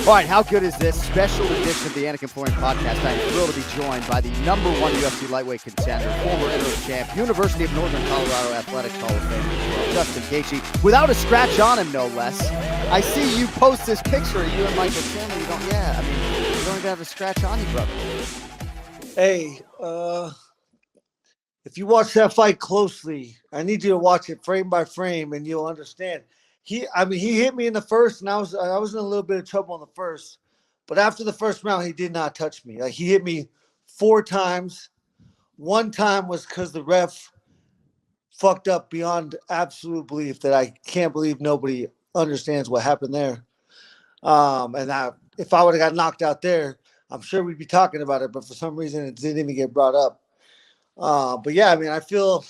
All right, how good is this special edition of the Anik and Florian podcast? I am thrilled to be joined by the #1 UFC lightweight contender, former interim champ, University of Northern Colorado Athletics Hall of Famer, Justin Gaethje, without a scratch on him, no less. I see you post this picture of you and Michael Chandler. You don't even have a scratch on you, brother. Hey, if you watch that fight closely, I need you to watch it frame by frame, and you'll understand. He hit me in the first, and I was in a little bit of trouble in the first, but after the first round, he did not touch me. Like, he hit me 4 times. One time was because the ref fucked up beyond absolute belief that I can't believe nobody understands what happened there. If I would have got knocked out there, I'm sure we'd be talking about it, but for some reason it didn't even get brought up. But yeah, I mean, I feel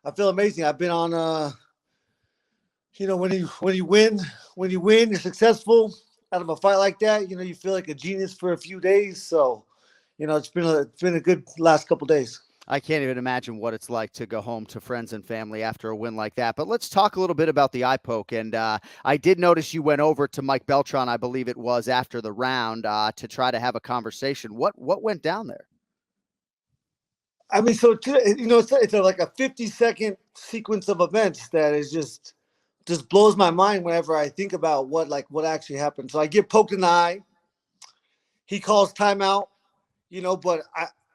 amazing. I've been on, when you win, you're successful out of a fight like that. You feel like a genius for a few days. So, it's been a good last couple of days. I can't even imagine what it's like to go home to friends and family after a win like that. But let's talk a little bit about the eye poke. And I did notice you went over to Mike Beltran, I believe it was, after the round to try to have a conversation. What went down there? I mean, so, it's like a 50-second sequence of events that is just blows my mind whenever I think about what actually happened. So I get poked in the eye. He calls timeout, but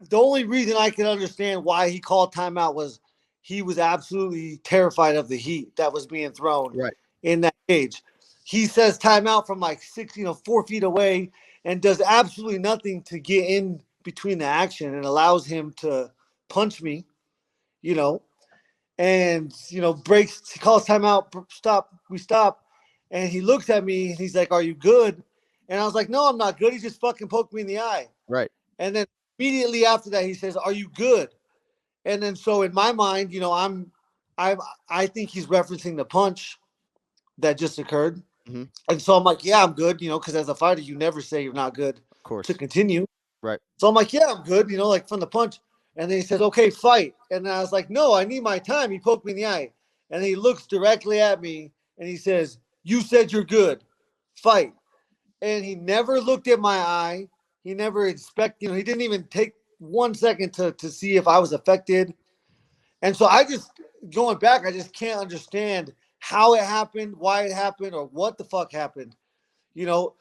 the only reason I can understand why he called timeout was he was absolutely terrified of the heat that was being thrown in that cage. He says timeout from like 4 feet away and does absolutely nothing to get in between the action and allows him to punch me, and, breaks, he calls timeout, stop, we stop. And he looks at me and he's like, "Are you good?" And I was like, "No, I'm not good. He just fucking poked me in the eye." Right. And then immediately after that, he says, "Are you good?" And then, so in my mind, I think he's referencing the punch that just occurred. Mm-hmm. And so I'm like, "Yeah, I'm good." Because as a fighter, you never say you're not good, of course, to continue. Right. So I'm like, "Yeah, I'm good." Like from the punch. And then he says, "Okay, fight." And then I was like, "No, I need my time." He poked me in the eye. And he looks directly at me and he says, "You said you're good. Fight." And he never looked at my eye. He never inspected, he didn't even take 1 second to see if I was affected. And so going back, I just can't understand how it happened, why it happened, or what the fuck happened. So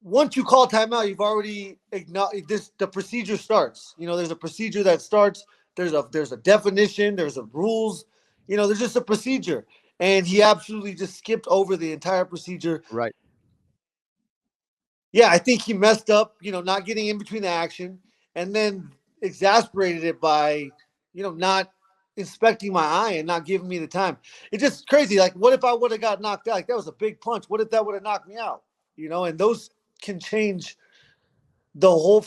once you call timeout, you've already acknowledged this. The procedure starts. There's a procedure that starts. There's a definition. There's a rules. There's just a procedure. And he absolutely just skipped over the entire procedure. Right. Yeah, I think he messed up, not getting in between the action, and then exasperated it by, not inspecting my eye and not giving me the time. It's just crazy. Like, what if I would have got knocked out? Like, that was a big punch. What if that would have knocked me out? And those can change the whole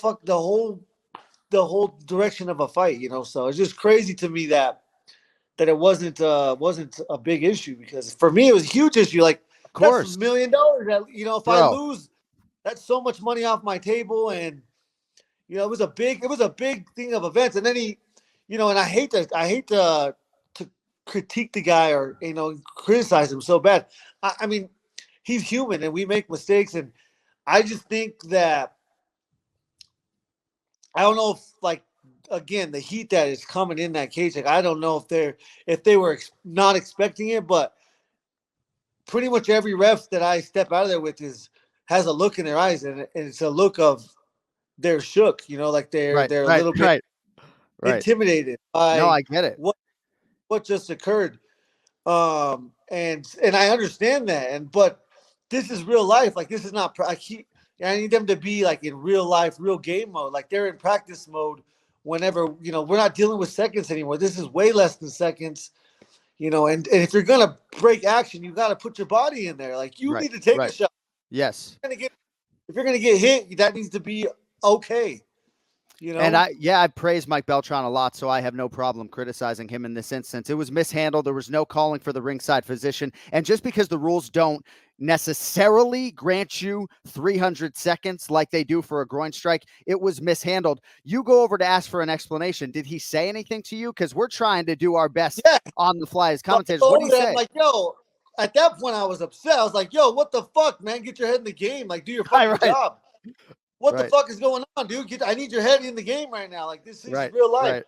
direction of a fight. So it's just crazy to me that it wasn't a big issue, because for me it was a huge issue. Like, of course, that's $1 million. That, if I lose, that's so much money off my table. And it was a big thing of events. And then he, and I hate to critique the guy or criticize him so bad. I mean, he's human and we make mistakes, and I just think that, I don't know if, again, the heat that is coming in that cage, I don't know if they were not expecting it, but pretty much every ref that I step out of there with has a look in their eyes, and it's a look of they're shook, like they're a little bit intimidated by no, I get it. What just occurred. And I understand that, but this is real life. Like, this is not, I need them to be like in real life, real game mode. Like, they're in practice mode whenever, we're not dealing with seconds anymore. This is way less than seconds, and if you're going to break action, you got to put your body in there. Like, you need to take a shot. Yes. If you're going to get hit, that needs to be okay. And I praise Mike Beltran a lot, so I have no problem criticizing him in this instance. It was mishandled. There was no calling for the ringside physician. And just because the rules don't necessarily grant you 300 seconds like they do for a groin strike, it was mishandled. You go over to ask for an explanation. Did he say anything to you? Because we're trying to do our best on the fly as commentators. What did he say? Like, yo, at that point, I was upset. I was like, yo, what the fuck, man? Get your head in the game. Like, do your fucking job. What the fuck is going on, dude? I need your head in the game right now. Like, this is real life. Right.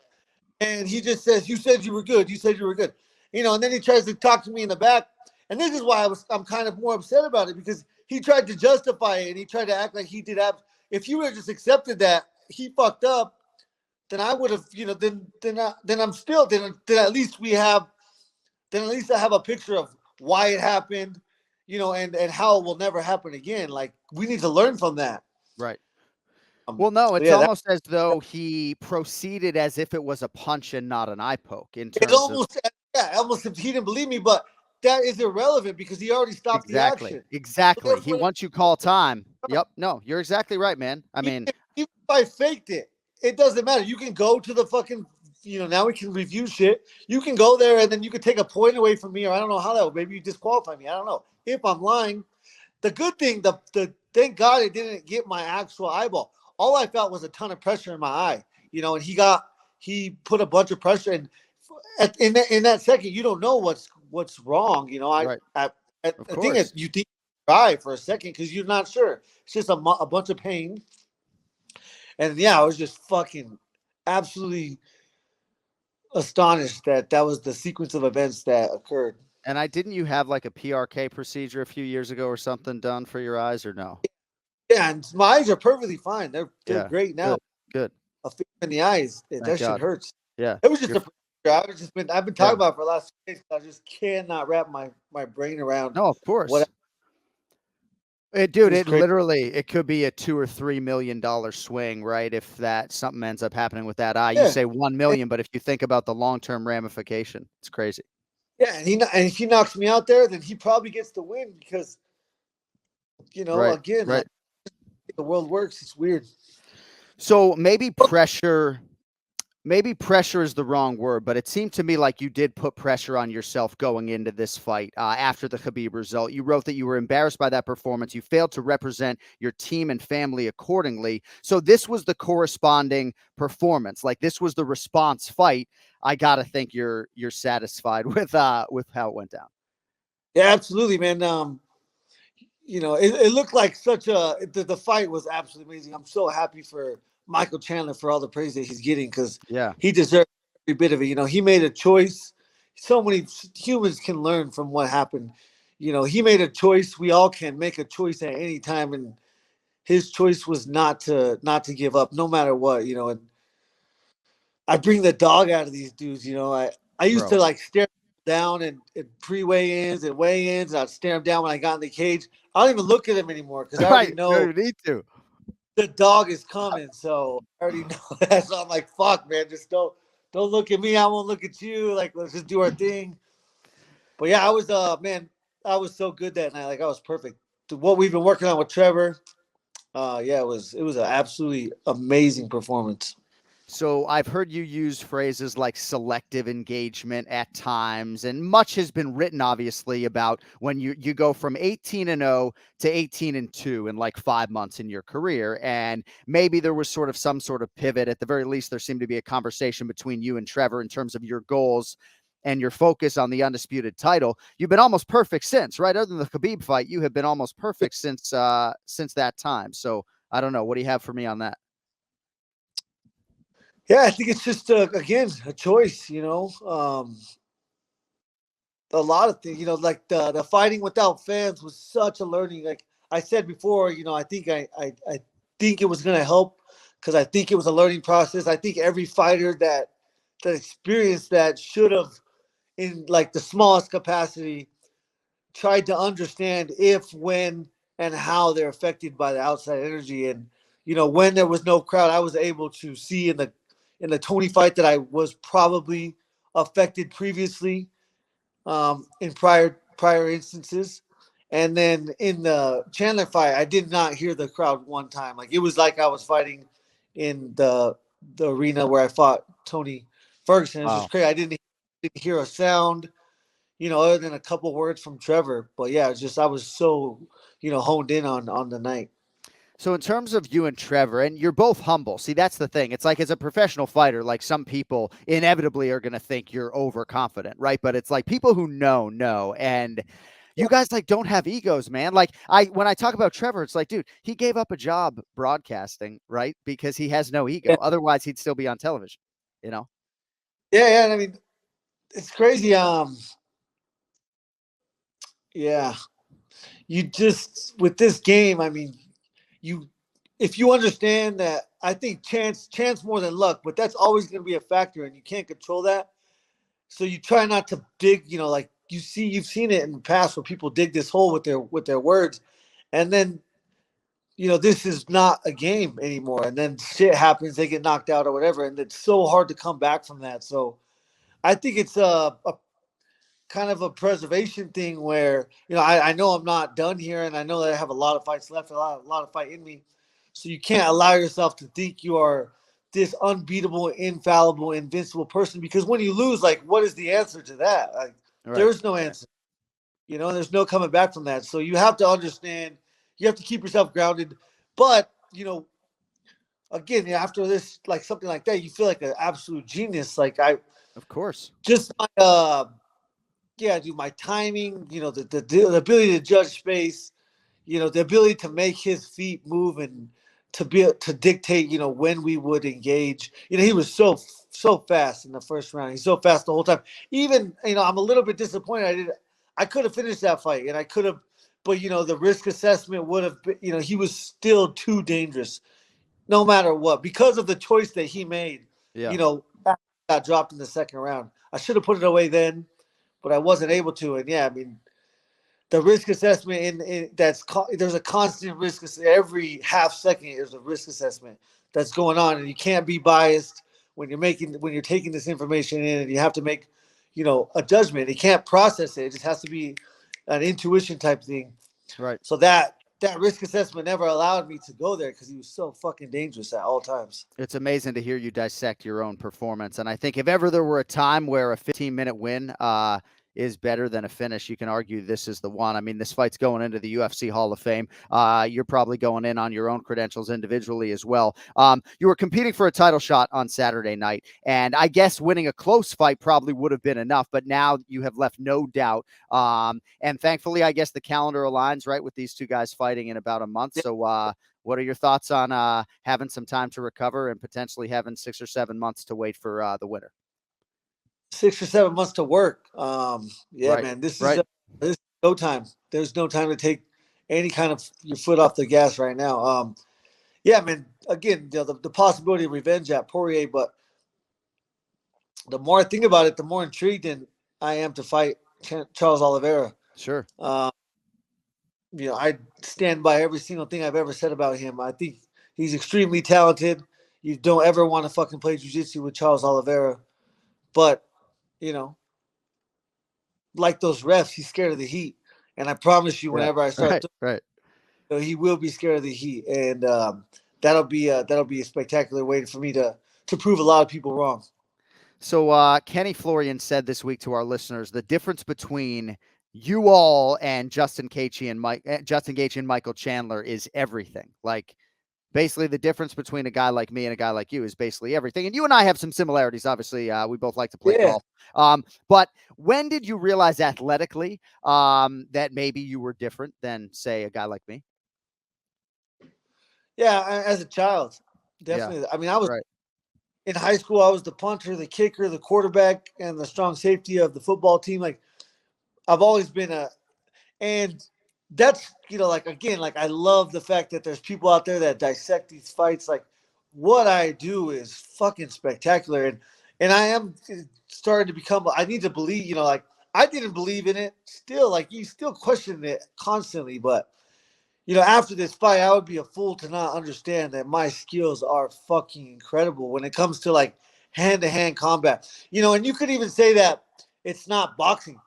And he just says, you said you were good. You said you were good. You know, and then he tries to talk to me in the back. And this is why I'm kind of more upset about it, because he tried to justify it and he tried to act like he did. If you would have just accepted that he fucked up, then I would have, you know, then I'm still, then at least I have a picture of why it happened, you know, and how it will never happen again. Like, we need to learn from that. Right. Well, no, it's almost as though he proceeded as if it was a punch and not an eye poke. Almost if he didn't believe me, but that is irrelevant because he already stopped the action. Exactly. So once you call time. Yep. No, you're exactly right, man. I mean, even if I faked it, it doesn't matter. You can go to the fucking, you know, now we can review shit. You can go there and then you can take a point away from me, or I don't know how that would. Maybe you disqualify me. I don't know. If I'm lying, the good thing, thank God it didn't get my actual eyeball. All I felt was a ton of pressure in my eye, you know, and he put a bunch of pressure, and in that second, you don't know what's wrong, you know. I think you think cry for a second because you're not sure. It's just a bunch of pain, and yeah, I was just fucking absolutely astonished that was the sequence of events that occurred. And didn't you have like a PRK procedure a few years ago or something done for your eyes, or no? Yeah, and my eyes are perfectly fine. They're great now. Good. A finger in the eyes. That shit hurts. Yeah. It was just I've been talking about it for the last 2 days. I just cannot wrap my brain around. No, of course. Dude, it could be a $2 or $3 million swing, right? If something ends up happening with that eye, you say 1 million, but if you think about the long-term ramification, it's crazy. Yeah, and if he knocks me out there, then he probably gets the win because, you know, again, the world works. It's weird. So maybe pressure is the wrong word, but it seemed to me like you did put pressure on yourself going into this fight after the Khabib result. You wrote that you were embarrassed by that performance. You failed to represent your team and family accordingly. So this was the corresponding performance. Like, this was the response fight. I got to think you're satisfied with how it went down. Yeah, absolutely, man. You know, it looked like the fight was absolutely amazing. I'm so happy for Michael Chandler for all the praise that he's getting, because he deserves every bit of it. You know, he made a choice. So many humans can learn from what happened. You know, he made a choice. We all can make a choice at any time, and his choice was not to give up, no matter what. You know, and I bring the dog out of these dudes. You know, I used to like stare down and pre-weigh-ins and weigh-ins, and I'd stare him down when I got in the cage. I don't even look at him anymore because I already know you need to. The dog is coming, so I already know that. So I'm like, fuck, man, just don't look at me. I won't look at you. Like, let's just do our thing. But yeah, I was so good that night. Like, I was perfect. What we've been working on with Trevor, it was an absolutely amazing performance. So I've heard you use phrases like selective engagement at times, and much has been written, obviously, about when you go from 18-0 to 18-2 in like 5 months in your career. And maybe there was some sort of pivot. At the very least, there seemed to be a conversation between you and Trevor in terms of your goals and your focus on the undisputed title. You've been almost perfect since, right? Other than the Khabib fight, you have been almost perfect since that time. So I don't know. What do you have for me on that? Yeah, I think it's just again a choice. You know, a lot of things. You know, like the fighting without fans was such a learning. Like I said before, you know, I think I think it was going to help because I think it was a learning process. I think every fighter that experienced that should have, in like the smallest capacity, tried to understand if, when, and how they're affected by the outside energy. And you know, when there was no crowd, I was able to see in the Tony fight that I was probably affected previously in prior instances. And then in the Chandler fight, I did not hear the crowd one time. Like, it was like I was fighting in the arena where I fought Tony Ferguson. It was just crazy. I didn't hear a sound, you know, other than a couple words from Trevor. But yeah, it's just I was so, you know, honed in on the night. So in terms of you and Trevor, and you're both humble. See, that's the thing. It's like, as a professional fighter, like, some people inevitably are going to think you're overconfident, right? But it's like, people who know. And you guys like don't have egos, man. Like when I talk about Trevor, it's like, dude, he gave up a job broadcasting, right? Because he has no ego. Yeah, Otherwise he'd still be on television, you know? yeah. And I mean, it's crazy. Yeah, you just with this game. I mean, you if you understand that, I think chance more than luck, but that's always going to be a factor, and you can't control that. So you try not to dig. Like you've seen it in the past where people dig this hole with their words, and then this is not a game anymore, and then shit happens, they get knocked out or whatever, and it's so hard to come back from that. So I think it's a kind of a preservation thing where I know I'm not done here, and I know that I have a lot of fights left, a lot of fight in me. So you can't allow yourself to think you are this unbeatable, infallible, invincible person, because when you lose, like, what is the answer to that? Like, Right. there is no answer. There's no coming back from that. So you have to understand, you have to keep yourself grounded. But again, after this, like something like that, you feel like an absolute genius. Like Of course. just my dude, my timing, the ability to judge space, the ability to make his feet move and to dictate, when we would engage. He was so fast in the first round. He's so fast the whole time. Even, I'm a little bit disappointed. I could have finished that fight, and I could have, but the risk assessment would have been, he was still too dangerous, no matter what, because of the choice that he made. Yeah. Got dropped in the second round. I should have put it away then, but I wasn't able to. And yeah, I mean, the risk assessment there's a constant risk every half second. There's a risk assessment that's going on, and you can't be biased when you're taking this information in, and you have to make a judgment. You can't process it. It just has to be an intuition type thing. Right. So that risk assessment never allowed me to go there because he was so fucking dangerous at all times. It's amazing to hear you dissect your own performance. And I think if ever there were a time where a 15-minute win is better than a finish, you can argue this is the one. I mean, this fight's going into the UFC Hall of Fame. You're probably going in on your own credentials individually as well. You were competing for a title shot on Saturday night, and I guess winning a close fight probably would have been enough, but now you have left no doubt. And thankfully, I guess the calendar aligns, right, with these two guys fighting in about a month. So what are your thoughts on having some time to recover and potentially having 6 or 7 months to wait for the winner? 6 or 7 months to work. Yeah, right. Man, this right. is no time. There's no time to take any kind of your foot off the gas right now. Yeah, man. Again, the possibility of revenge at Poirier, but the more I think about it, the more intrigued I am to fight Charles Oliveira. Sure. I stand by every single thing I've ever said about him. I think he's extremely talented. You don't ever want to fucking play jiu-jitsu with Charles Oliveira. But, like those refs, he's scared of the heat. And I promise you, whenever I start, he will be scared of the heat. And that'll be a spectacular way for me to prove a lot of people wrong. So Kenny Florian said this week to our listeners, the difference between you all and Justin Gaethje and Michael Chandler is everything. Like, basically the difference between a guy like me and a guy like you is basically everything. And you and I have some similarities. Obviously, we both like to play golf. But when did you realize athletically that maybe you were different than, say, a guy like me? Yeah, as a child, definitely. Yeah. I mean, I was in high school. I was the punter, the kicker, the quarterback, and the strong safety of the football team. Like, I've always been and that's, I love the fact that there's people out there that dissect these fights. Like, what I do is fucking spectacular. And I am starting to become, I need to believe, I didn't believe in it still. Like, you still question it constantly. But, after this fight, I would be a fool to not understand that my skills are fucking incredible when it comes to, like, hand-to-hand combat. And you could even say that it's not boxing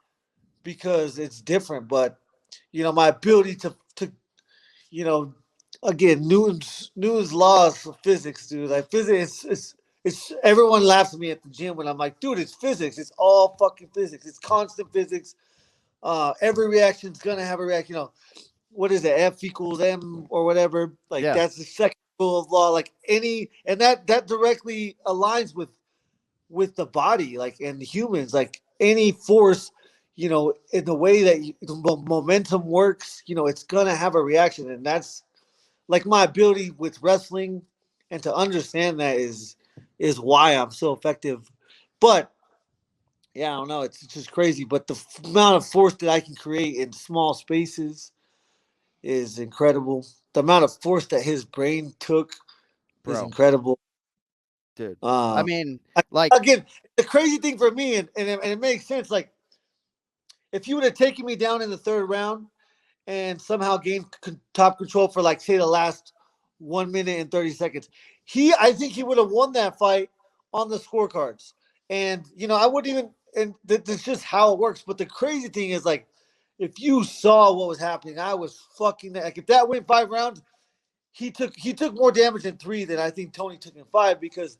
because it's different. But, my ability to again, Newton's laws of physics, dude. Like, physics, it's everyone laughs at me at the gym when I'm like, dude, it's physics. It's all fucking physics. It's constant physics. Every reaction's gonna have a reaction. What is it? F equals M or whatever. Like, that's the second rule of law. Like, and that directly aligns with the body, like, and the humans. Like, any force, in the way that the momentum works, it's going to have a reaction. And that's like my ability with wrestling, and to understand that is why I'm so effective. But yeah, I don't know. It's just crazy. But the amount of force that I can create in small spaces is incredible. The amount of force that his brain took is bro, incredible. dude. I Uh, mean, like, Again, the crazy thing for me, and it makes sense. Like, if you would have taken me down in the third round and somehow gained top control for, like, say, the last 1 minute and 30 seconds, I think he would have won that fight on the scorecards. And I wouldn't even. And that's just how it works. But the crazy thing is, like, if you saw what was happening, I was fucking like, if that went 5 rounds, he took more damage in 3 than I think Tony took in 5, because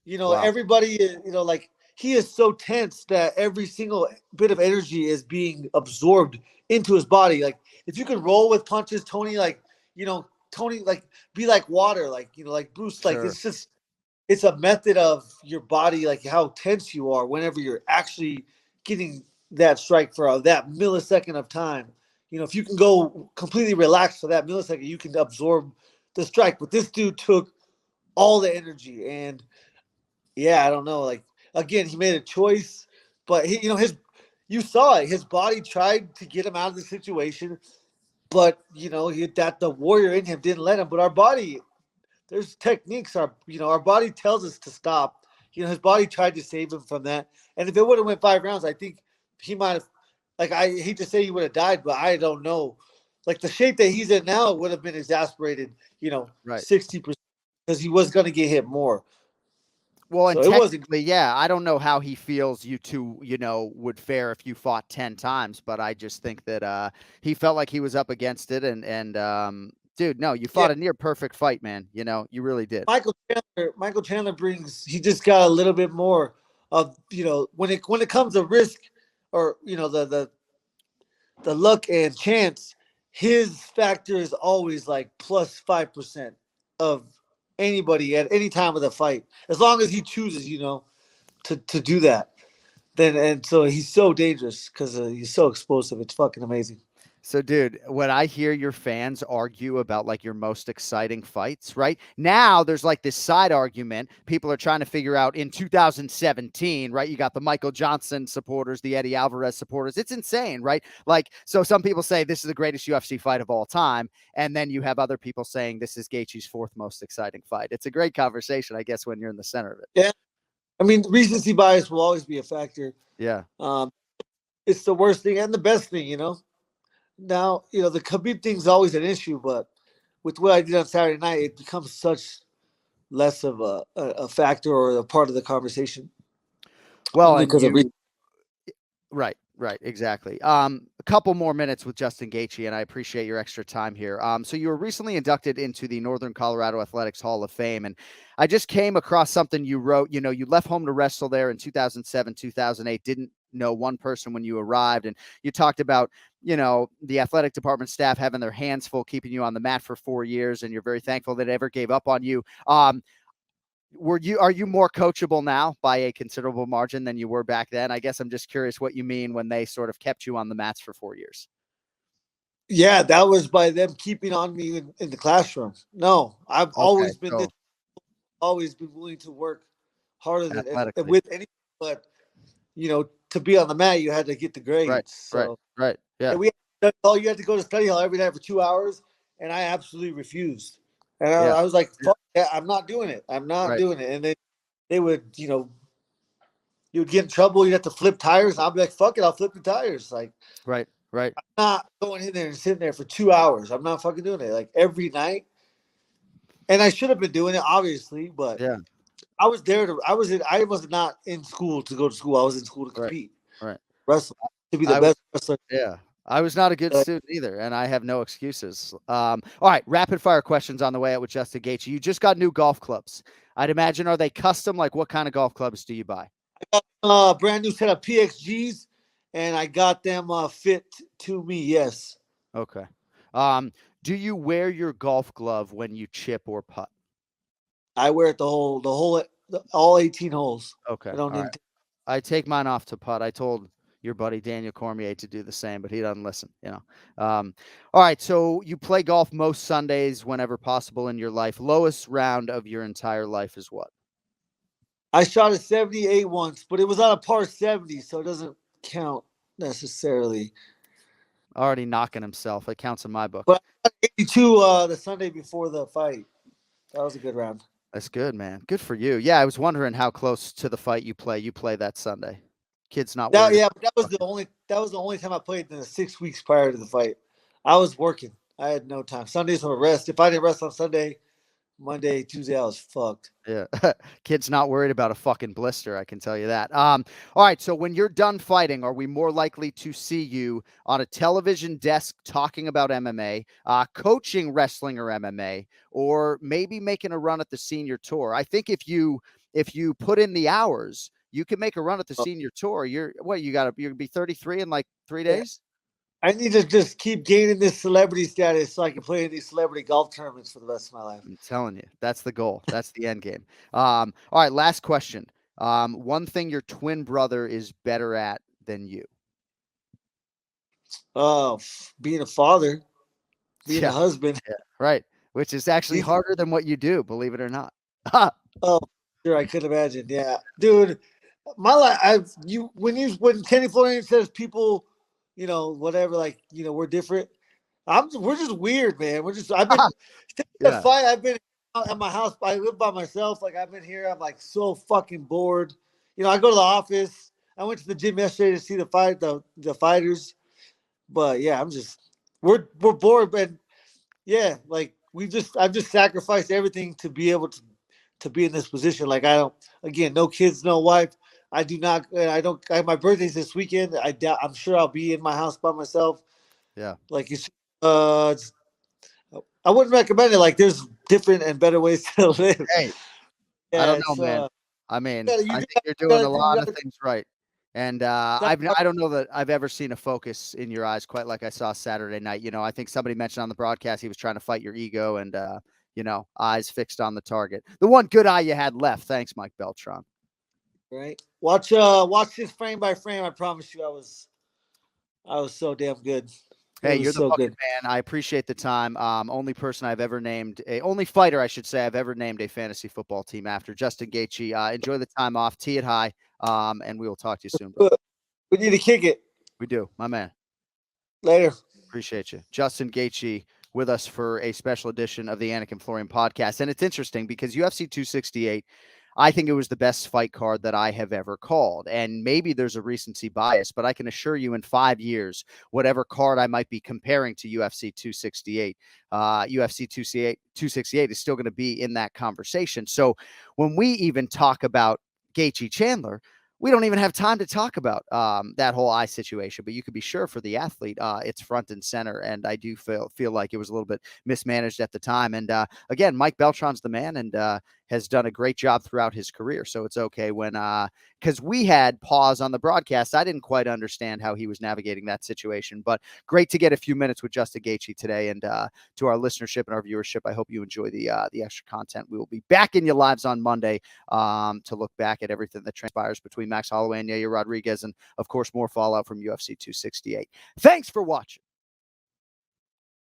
wow, everybody is, like, he is so tense that every single bit of energy is being absorbed into his body. Like, if you could roll with punches, Tony, like, Tony, like, be like water, like, like Bruce, like, sure. it's a method of your body, like how tense you are whenever you're actually getting that strike for that millisecond of time. If you can go completely relaxed for that millisecond, you can absorb the strike. But this dude took all the energy, and yeah, I don't know. Like, again, he made a choice, but you saw it. His body tried to get him out of the situation, but that the warrior in him didn't let him. But our body, there's techniques. Our body tells us to stop. His body tried to save him from that. And if it would have went 5 rounds, I think he might have. Like, I hate to say he would have died, but I don't know. Like, the shape that he's in now would have been exasperated. Right. 60%, because he was going to get hit more. Well, and So it wasn't. technically, yeah, I don't know how he feels you two, would fare if you fought 10 times, but I just think that he felt like he was up against it, and dude, no, you Yeah, fought a near perfect fight, man. You really did. Michael Chandler brings. He just got a little bit more of, when it comes to risk, or the luck and chance. His factor is always like plus 5% of anybody at any time of the fight, as long as he chooses, to do that. Then, and so he's so dangerous because he's so explosive. It's fucking amazing. So, dude, when I hear your fans argue about like your most exciting fights, right now, there's like this side argument. People are trying to figure out in 2017, right? You got the Michael Johnson supporters, the Eddie Alvarez supporters. It's insane, right? Like, so some people say this is the greatest UFC fight of all time. And then you have other people saying this is Gaethje's fourth most exciting fight. It's a great conversation, I guess, when you're in the center of it. Yeah, I mean, recency bias will always be a factor. Yeah. Um, it's the worst thing and the best thing. Now, the Khabib thing's always an issue, but with what I did on Saturday night, it becomes such less of a factor or a part of the conversation Well, and because of right, right, exactly. A couple more minutes with Justin Gaethje, and I appreciate your extra time here. So you were recently inducted into the Northern Colorado Athletics Hall of Fame, and I just came across something you wrote. You left home to wrestle there in 2007, 2008. Didn't know one person when you arrived, and you talked about the athletic department staff having their hands full keeping you on the mat for 4 years, and you're very thankful that it ever gave up on you. Are you more coachable now by a considerable margin than you were back then? I guess I'm just curious what you mean when they sort of kept you on the mats for 4 years. Yeah, that was by them keeping on me in the classroom. No, I've Okay, always been this, so always been willing to work harder than and athletically. with any, but to be on the mat, you had to get the Right, grades. right, So, right. Yeah, and you had to go to study hall every night for 2 hours, and I absolutely refused. And yeah, I was like, "Fuck, yeah, I'm not doing it. I'm not right, doing it." And then they would, you would get in trouble. You'd have to flip tires. I'll be like, "Fuck it, I'll flip the tires." Like, right, right. I'm not going in there and sitting there for 2 hours. I'm not fucking doing it. Like, every night. And I should have been doing it, obviously, but Yeah, I was not in school to go to school. I was in school to right, compete, right. wrestle, to be the I was, best wrestler. yeah, I was not a good Uh, student either, and I have no excuses. All right, rapid fire questions on the way out with Justin Gaethje. You just got new golf clubs. I'd imagine, are they custom? Like, what kind of golf clubs do you buy? Brand new set of PXGs, and I got them fit to me. Yes, Okay. Um, do you wear your golf glove when you chip or putt? I wear it all 18 holes. Okay. I don't All right. need to. I take mine off to putt. I told your buddy Daniel Cormier to do the same, but he doesn't listen, you know. All right, so you play golf most Sundays whenever possible in your life. Lowest round of your entire life is what? I shot a 78 once, but it was on a par 70, so it doesn't count necessarily. Already knocking himself. It counts in my book. But I shot 82 the Sunday before the fight. That was a good round. That's good, man. Good for you. Yeah, I was wondering how close to the fight you play that Sunday. Kid's not worried. Yeah, but that was the only time I played in the 6 weeks prior to the fight. I was working. I had no time. Sundays were rest. If I didn't rest on Sunday, Monday, Tuesday, I was fucked. Yeah. Kid's not worried about a fucking blister, I can tell you that. All right, so when you're done fighting, are we more likely to see you on a television desk talking about MMA, coaching wrestling or MMA, or maybe making a run at the senior tour? I think if you put in the hours, you can make a run at the senior tour. You're gonna be 33 in like 3 days? I need to just keep gaining this celebrity status so I can play in these celebrity golf tournaments for the rest of my life. I'm telling you, that's the goal. That's the end game. All right, last question. One thing your twin brother is better at than you. Being a father, being a husband. Yeah, right. Which is actually harder than what you do, believe it or not. Oh, sure, I could imagine. Yeah, dude, my life. When Kenny Florian says people, whatever, like we're different. We're just weird, man. I've been the fight. I've been at my house. I live by myself. Like I've been here. I'm like so fucking bored. I go to the office. I went to the gym yesterday to see the fighters. But yeah, we're bored, but yeah, like I've just sacrificed everything to be able to be in this position. Like no kids, no wife. I don't. My birthday's this weekend. I'm sure I'll be in my house by myself. Yeah. Like I wouldn't recommend it. Like there's different and better ways to live. Hey, yeah, I don't know, man. I mean, I think you're doing a lot of things right. And I don't know that I've ever seen a focus in your eyes quite like I saw Saturday night. I think somebody mentioned on the broadcast he was trying to fight your ego and, eyes fixed on the target. The one good eye you had left. Thanks, Mike Beltran. Right. Watch this frame by frame. I promise you, I was so damn good. Hey, you're the fucking man. I appreciate the time. Only fighter, I should say, I've ever named a fantasy football team after. Justin Gaethje. Enjoy the time off. Tee it high. And we will talk to you soon, bro. We need to kick it. We do, my man. Later. Appreciate you. Justin Gaethje with us for a special edition of the Anik and Florian podcast. And it's interesting because UFC 268, I think it was the best fight card that I have ever called. And maybe there's a recency bias, but I can assure you in 5 years, whatever card I might be comparing to UFC 268, UFC 268 is still going to be in that conversation. So when we even talk about Gaethje Chandler, we don't even have time to talk about that whole eye situation, but you can be sure for the athlete, it's front and center. And I do feel like it was a little bit mismanaged at the time. And again, Mike Beltran's the man and has done a great job throughout his career. So it's okay when, because we had pause on the broadcast. I didn't quite understand how he was navigating that situation, but great to get a few minutes with Justin Gaethje today. And to our listenership and our viewership, I hope you enjoy the extra content. We will be back in your lives on Monday to look back at everything that transpires between Max Holloway and Yair Rodriguez. And of course, more fallout from UFC 268. Thanks for watching.